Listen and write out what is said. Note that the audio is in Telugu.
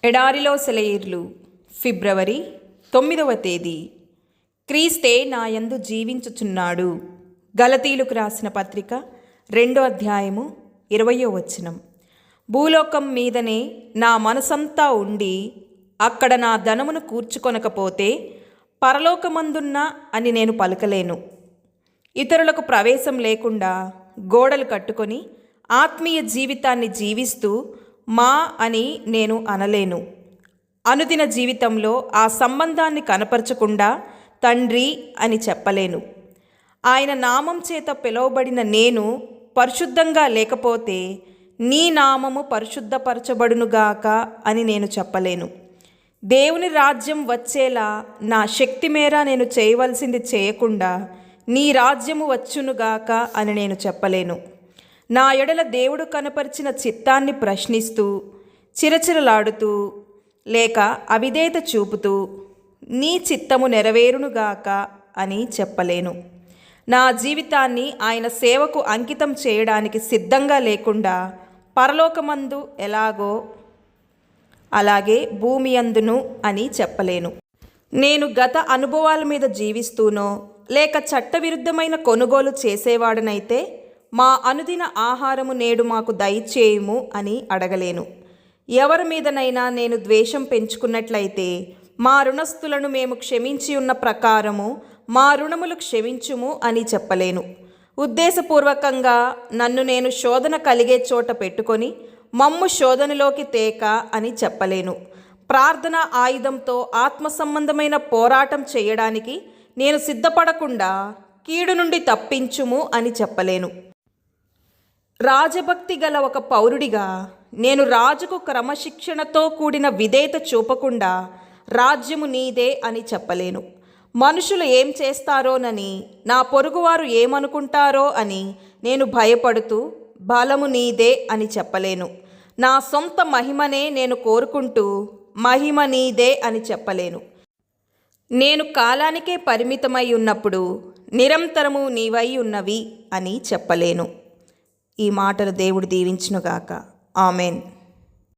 ఎడారిలో సెలయేర్లు ఫిబ్రవరి 9వ తేదీ. క్రీస్తే నాయందు జీవించుచున్నాడు. గలతీయులకు రాసిన పత్రిక 2వ అధ్యాయము 20వ వచనం. భూలోకం మీదనే నా మనసంతా ఉండి అక్కడ నా ధనమును కూర్చుకొనకపోతే పరలోకమందున్న అని నేను పలకలేను. ఇతరులకు ప్రవేశం లేకుండా గోడలు కట్టుకొని ఆత్మీయ జీవితాన్ని జీవిస్తూ మా అని నేను అనలేను. అనుదిన జీవితంలో ఆ సంబంధాన్ని కనపరచకుండా తండ్రి అని చెప్పలేను. ఆయన నామం చేత పిలువబడిన నేను పరిశుద్ధంగా లేకపోతే నీ నామము పరిశుద్ధపరచబడునుగాక అని నేను చెప్పలేను. దేవుని రాజ్యం వచ్చేలా నా శక్తి మేర నేను చేయవలసింది చేయకుండా నీ రాజ్యము వచ్చునుగాక అని నేను చెప్పలేను. నా ఎడల దేవుడు కనపరిచిన చిత్తాన్ని ప్రశ్నిస్తూ చిరచిరలాడుతూ లేక అవిధేయత చూపుతూ నీ చిత్తము నెరవేరునుగాక అని చెప్పలేను. నా జీవితాన్ని ఆయన సేవకు అంకితం చేయడానికి సిద్ధంగా లేకుండా పరలోకమందు ఎలాగో అలాగే భూమి అందును అని చెప్పలేను. నేను గత అనుభవాల మీద జీవిస్తూనో లేక చట్టవిరుద్ధమైన కొనుగోలు చేసేవాడనైతే మా అనుదిన ఆహారము నేడు మాకు దయచేయుము అని అడగలేను. ఎవరి మీదనైనా నేను ద్వేషం పెంచుకున్నట్లయితే మా రుణస్థులను మేము క్షమించి ఉన్న ప్రకారము మా రుణములు క్షమించుము అని చెప్పలేను. ఉద్దేశపూర్వకంగా నన్ను నేను శోధన కలిగే చోట పెట్టుకొని మమ్ము శోధనలోకి తేక అని చెప్పలేను. ప్రార్థన ఆయుధంతో ఆత్మ సంబంధమైన పోరాటం చేయడానికి నేను సిద్ధపడకుండా కీడు నుండి తప్పించుము అని చెప్పలేను. రాజభక్తి గల ఒక పౌరుడిగా నేను రాజుకు క్రమశిక్షణతో కూడిన విధేయత చూపకుండా రాజ్యము నీదే అని చెప్పలేను. మనుషులు ఏం చేస్తారోనని నా పొరుగువారు ఏమనుకుంటారో అని నేను భయపడుతూ బలము నీదే అని చెప్పలేను. నా సొంత మహిమనే నేను కోరుకుంటూ మహిమ నీదే అని చెప్పలేను. నేను కాలానికే పరిమితమై ఉన్నప్పుడు నిరంతరము నీవై ఉన్నవి అని చెప్పలేను. ఈ మాటలు దేవుడు దీవించునుగాక. ఆమెన్.